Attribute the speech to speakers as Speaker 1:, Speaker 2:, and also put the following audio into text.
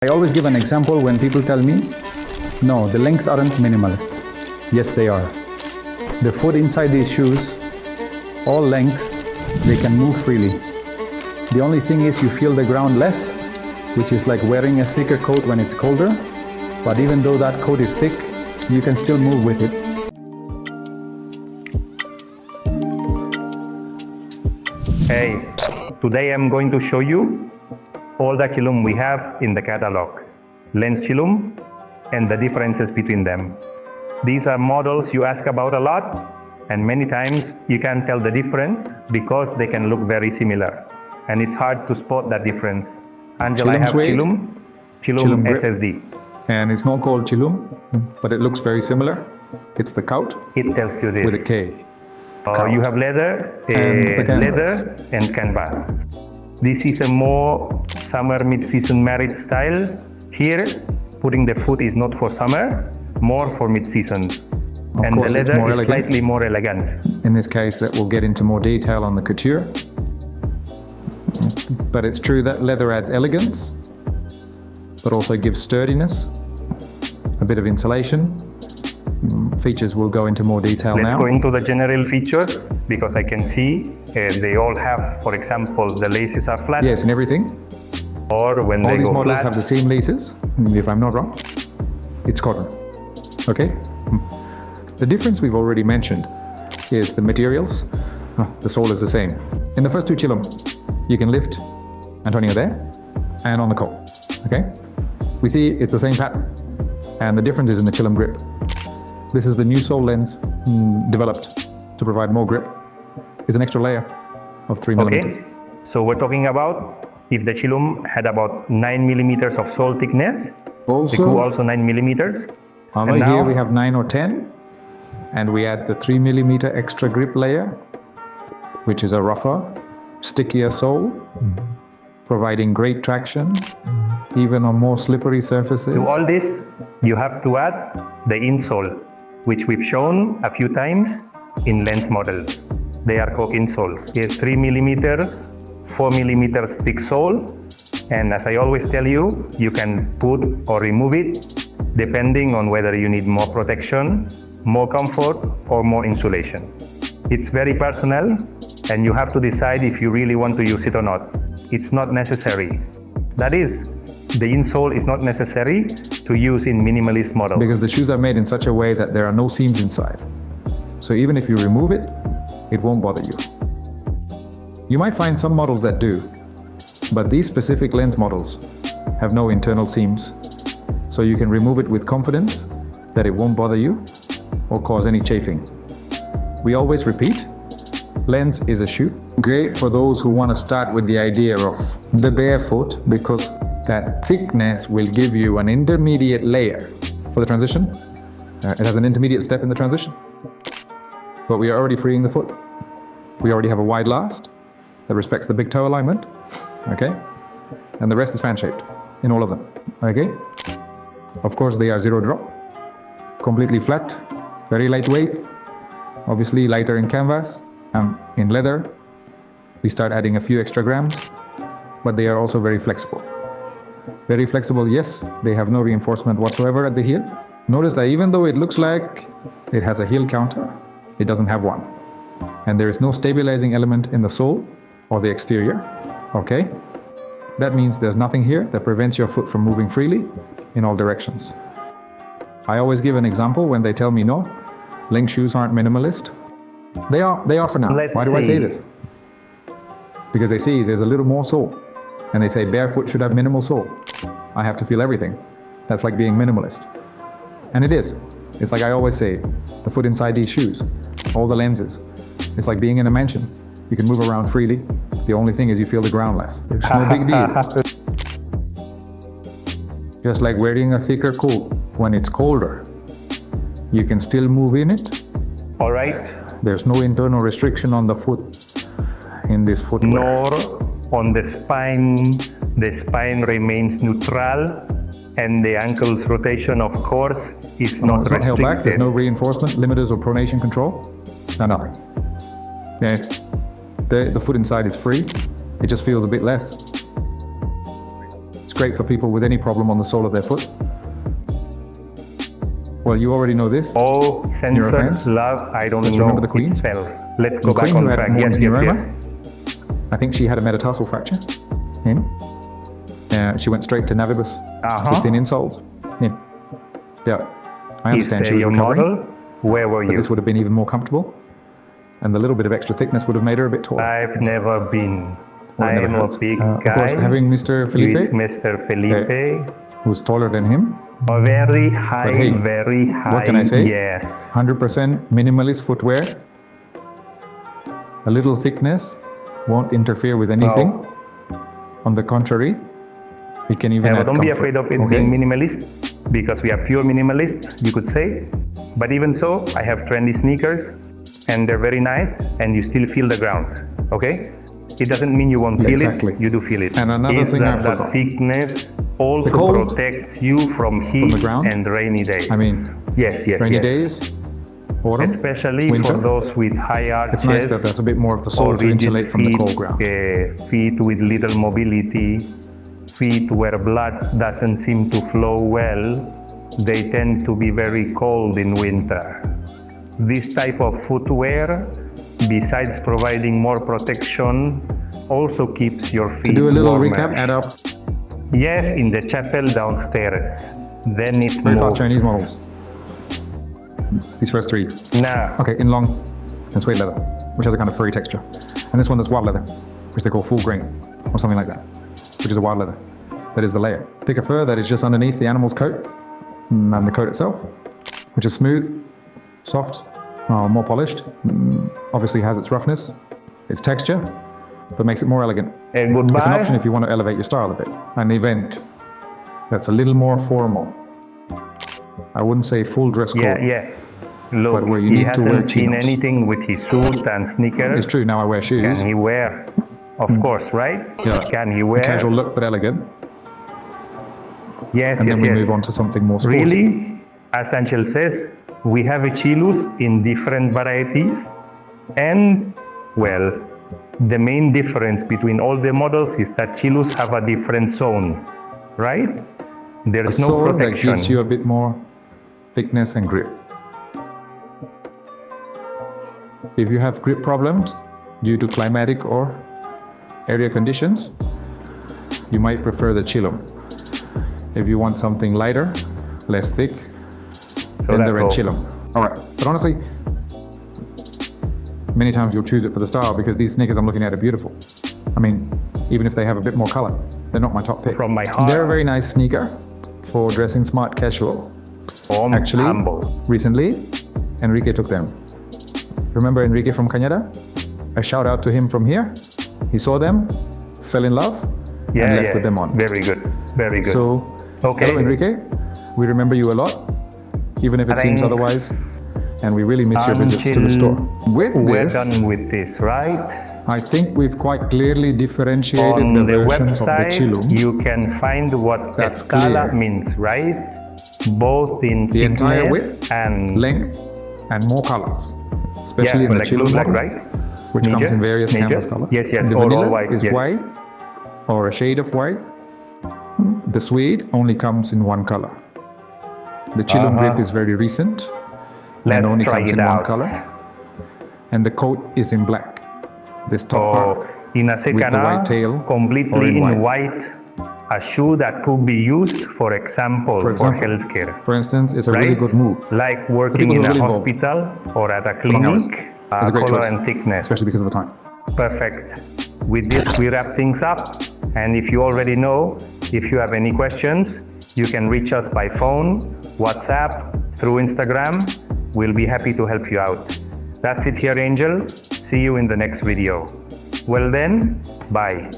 Speaker 1: I always give an example when people tell me, no, the lengths aren't minimalist. Yes, they are. The foot inside these shoes, all lengths, they can move freely. The only thing is you feel the ground less, which is like wearing a thicker coat when it's colder. But even though that coat is thick, you can still move with it.
Speaker 2: Hey, today I'm going to show you all the Chillum we have in the catalog, Lems Chillum, and the differences between them. These are models you ask about a lot, and many times you can't tell the difference because they can look very similar, and it's hard to spot that difference. Angela, I have Chillum SSD.
Speaker 1: And it's not called Chillum, but it looks very similar. It's the Kourt.
Speaker 2: It tells you this.
Speaker 1: With a K.
Speaker 2: You have leather and canvas. This is a more summer mid-season married style. Here, putting the foot is not for summer, more for mid-seasons. And the leather is slightly more elegant.
Speaker 1: In this case, that will get into more detail on the couture. But it's true that leather adds elegance, but also gives sturdiness, a bit of insulation. Features will go into more detail now.
Speaker 2: Let's go into the general features, because I can see they all have, for example, the laces are flat.
Speaker 1: Yes, and everything.
Speaker 2: Or when they go flat.
Speaker 1: All these models have the same laces, if I'm not wrong. It's cotton, okay? The difference we've already mentioned is the materials. The sole is the same. In the first two Chillum, you can lift Antonio there and on the coat, okay? We see it's the same pattern, and the difference is in the Chillum grip. This is the new sole lens developed to provide more grip. It's an extra layer of 3 millimeters.
Speaker 2: Okay, so we're talking about if the Chillum had about 9 millimeters of sole thickness, the Kourt also 9 millimeters.
Speaker 1: Over here we have 9 or 10, and we add the 3 millimeter extra grip layer, which is a rougher, stickier sole, providing great traction, even on more slippery surfaces.
Speaker 2: To all this, you have to add the insole, which we've shown a few times in lens models. They are called insoles. It's 3 millimeters, 4 millimeters thick sole, and as I always tell you, you can put or remove it depending on whether you need more protection, more comfort, or more insulation. It's very personal, and you have to decide if you really want to use it or not. It's not necessary. That is, the insole is not necessary to use in minimalist models.
Speaker 1: Because the shoes are made in such a way that there are no seams inside. So even if you remove it, it won't bother you. You might find some models that do, but these specific lens models have no internal seams. So you can remove it with confidence that it won't bother you or cause any chafing. We always repeat, lens is a shoe. Great for those who want to start with the idea of the barefoot, because that thickness will give you an intermediate layer for the transition. It has an intermediate step in the transition. But we are already freeing the foot. We already have a wide last that respects the big toe alignment, okay? And the rest is fan-shaped in all of them, okay? Of course, they are zero drop, completely flat, very lightweight, obviously lighter in canvas. In leather, we start adding a few extra grams, but they are also very flexible. Very flexible, yes, they have no reinforcement whatsoever at the heel. Notice that even though it looks like it has a heel counter, it doesn't have one. And there is no stabilizing element in the sole or the exterior, okay? That means there's nothing here that prevents your foot from moving freely in all directions. I always give an example when they tell me no, length shoes aren't minimalist. They are for now. Why do I say this? Because they see there's a little more sole, and they say barefoot should have minimal sole. I have to feel everything. That's like being minimalist. And it is. It's like I always say, the foot inside these shoes, all the lenses. It's like being in a mansion. You can move around freely. The only thing is you feel the ground less. It's no big deal. Just like wearing a thicker coat when it's colder. You can still move in it.
Speaker 2: All right.
Speaker 1: There's no internal restriction on the foot in this footwear.
Speaker 2: Nor on the spine. The spine remains neutral, and the ankle's rotation, of course, is not restricted.
Speaker 1: Held back. There's no reinforcement, limiters, or pronation control. No, nothing. Yeah. The foot inside is free. It just feels a bit less. It's great for people with any problem on the sole of their foot. Well, you already know this.
Speaker 2: Oh, sensor,
Speaker 1: fans?
Speaker 2: love, I don't
Speaker 1: But
Speaker 2: know.
Speaker 1: you remember the Queen?
Speaker 2: It fell. Let's go
Speaker 1: The
Speaker 2: back
Speaker 1: Queen
Speaker 2: on
Speaker 1: who had
Speaker 2: track.
Speaker 1: more
Speaker 2: Yes,
Speaker 1: than
Speaker 2: yes,
Speaker 1: Neuroma?
Speaker 2: yes.
Speaker 1: I think she had a metatarsal fracture. In. She went straight to Navibus with thin insoles. In. Yeah. I
Speaker 2: Is
Speaker 1: understand
Speaker 2: there
Speaker 1: she was
Speaker 2: your
Speaker 1: recovering,
Speaker 2: model? Where were
Speaker 1: but
Speaker 2: you?
Speaker 1: this would have been even more comfortable. And the little bit of extra thickness would have made her a bit taller.
Speaker 2: I've never been.
Speaker 1: Well, it
Speaker 2: I
Speaker 1: never
Speaker 2: am a
Speaker 1: hurts.
Speaker 2: big
Speaker 1: Of
Speaker 2: guy
Speaker 1: course, having Mr.
Speaker 2: with
Speaker 1: Felipe,
Speaker 2: Mr. Felipe.
Speaker 1: who's taller than him,
Speaker 2: Very high,
Speaker 1: hey,
Speaker 2: very high.
Speaker 1: what can I say?
Speaker 2: Yes.
Speaker 1: 100% minimalist footwear. A little thickness won't interfere with anything. On the contrary, it can even add
Speaker 2: Don't be
Speaker 1: comfort.
Speaker 2: afraid of it
Speaker 1: Okay?
Speaker 2: being minimalist, because we are pure minimalists, you could say. But even so, I have trendy sneakers, and they're very nice, and you still feel the ground. Okay? It doesn't mean you won't feel
Speaker 1: Exactly.
Speaker 2: it. You do feel it.
Speaker 1: And another
Speaker 2: Is
Speaker 1: thing I
Speaker 2: that
Speaker 1: forgot.
Speaker 2: thickness also
Speaker 1: cold
Speaker 2: protects you from heat
Speaker 1: ground?
Speaker 2: and rainy days.
Speaker 1: I mean,
Speaker 2: yes, yes,
Speaker 1: rainy
Speaker 2: yes.
Speaker 1: days, autumn,
Speaker 2: Especially
Speaker 1: winter.
Speaker 2: for those with high arches.
Speaker 1: It's nice that there's a bit more of the sole
Speaker 2: or
Speaker 1: to
Speaker 2: rigid
Speaker 1: insulate from the
Speaker 2: feet,
Speaker 1: cold ground.
Speaker 2: Feet with little mobility, feet where blood doesn't seem to flow well, they tend to be very cold in winter. This type of footwear, besides providing more protection, also keeps your feet
Speaker 1: To do a little
Speaker 2: warmer.
Speaker 1: recap, add up
Speaker 2: Yes, in the chapel downstairs. Then it
Speaker 1: very fast
Speaker 2: moves.
Speaker 1: Chinese models. These first three.
Speaker 2: Now,
Speaker 1: Okay, in long and suede leather, which has a kind of furry texture. And this one that's wild leather, which they call full grain, or something like that, which is a wild leather. That is the layer. Thicker fur that is just underneath the animal's coat, and the coat itself, which is smooth, soft, more polished, obviously has its roughness, its texture, but makes it more elegant.
Speaker 2: and goodbye.
Speaker 1: It's an option if you want to elevate your style a bit. An event that's a little more formal. I wouldn't say full dress code.
Speaker 2: Yeah. Look,
Speaker 1: But where you
Speaker 2: he
Speaker 1: need to wear
Speaker 2: hasn't seen
Speaker 1: chinos.
Speaker 2: anything with his suit and sneakers.
Speaker 1: It's true, now I wear shoes.
Speaker 2: Can he wear? Of course, right?
Speaker 1: Yeah.
Speaker 2: Can he wear?
Speaker 1: Casual look, but elegant.
Speaker 2: Yes,
Speaker 1: And
Speaker 2: yes,
Speaker 1: then we
Speaker 2: yes.
Speaker 1: move on to something more sporty.
Speaker 2: Really, as Angel says, we have a chillus in different varieties. And, well, the main difference between all the models is that chillus have a different zone, right?
Speaker 1: A
Speaker 2: There's no
Speaker 1: sole that
Speaker 2: protection.
Speaker 1: gives you a bit more thickness and grip. If you have grip problems due to climatic or area conditions, you might prefer the Chillum. If you want something lighter, less thick,
Speaker 2: So
Speaker 1: then the
Speaker 2: that's
Speaker 1: Red
Speaker 2: all.
Speaker 1: Chillum. All right, but honestly, many times you'll choose it for the style because these sneakers I'm looking at are beautiful. I mean, even if they have a bit more color, they're not my top pick.
Speaker 2: From my heart.
Speaker 1: They're a very nice sneaker for dressing smart casual. Actually,
Speaker 2: humble.
Speaker 1: recently, Enrique took them. Remember Enrique from Cañada? A shout out to him from here. He saw them, fell in love,
Speaker 2: Yeah,
Speaker 1: and left
Speaker 2: yeah.
Speaker 1: with them on.
Speaker 2: Very good. Very good.
Speaker 1: So,
Speaker 2: Okay.
Speaker 1: hello Enrique. We remember you a lot, even if it seems
Speaker 2: Thanks.
Speaker 1: otherwise, and we really miss your visits to the
Speaker 2: Until
Speaker 1: store. With
Speaker 2: We're
Speaker 1: this,
Speaker 2: done with this, right?
Speaker 1: I think we've quite clearly differentiated
Speaker 2: On
Speaker 1: the
Speaker 2: the
Speaker 1: versions of the
Speaker 2: website,
Speaker 1: Chillum.
Speaker 2: you can find what
Speaker 1: That's
Speaker 2: escala
Speaker 1: clear.
Speaker 2: means, right? Both in
Speaker 1: The entire
Speaker 2: thickness
Speaker 1: width,
Speaker 2: and
Speaker 1: length, and more colors, especially in the
Speaker 2: like
Speaker 1: Chillum
Speaker 2: blue black,
Speaker 1: model,
Speaker 2: right?
Speaker 1: which comes
Speaker 2: Major?
Speaker 1: in various
Speaker 2: Major?
Speaker 1: canvas colors.
Speaker 2: Yes, yes,
Speaker 1: The
Speaker 2: all
Speaker 1: vanilla
Speaker 2: white,
Speaker 1: is
Speaker 2: yes.
Speaker 1: white or a shade of white. The suede only comes in one color. The Chillum grip is very recent and
Speaker 2: Let's
Speaker 1: only
Speaker 2: try
Speaker 1: comes
Speaker 2: it
Speaker 1: in one
Speaker 2: out.
Speaker 1: color. And the coat is in black. This top
Speaker 2: So,
Speaker 1: part
Speaker 2: in a
Speaker 1: with the white
Speaker 2: secana,
Speaker 1: tail or
Speaker 2: completely
Speaker 1: in
Speaker 2: in
Speaker 1: white.
Speaker 2: white, a shoe that could be used, for example, for
Speaker 1: example.
Speaker 2: healthcare.
Speaker 1: For instance, it's a
Speaker 2: Right?
Speaker 1: really good move,
Speaker 2: Like working
Speaker 1: people
Speaker 2: in
Speaker 1: who
Speaker 2: a
Speaker 1: are really involved.
Speaker 2: hospital or at a
Speaker 1: Long hours.
Speaker 2: clinic,
Speaker 1: It's a great
Speaker 2: color
Speaker 1: choice,
Speaker 2: and thickness.
Speaker 1: especially because of the time.
Speaker 2: Perfect. With this, we wrap things up. And if you already know, if you have any questions, you can reach us by phone, WhatsApp, through Instagram. We'll be happy to help you out. That's it here, Angel. See you in the next video. Well then, bye.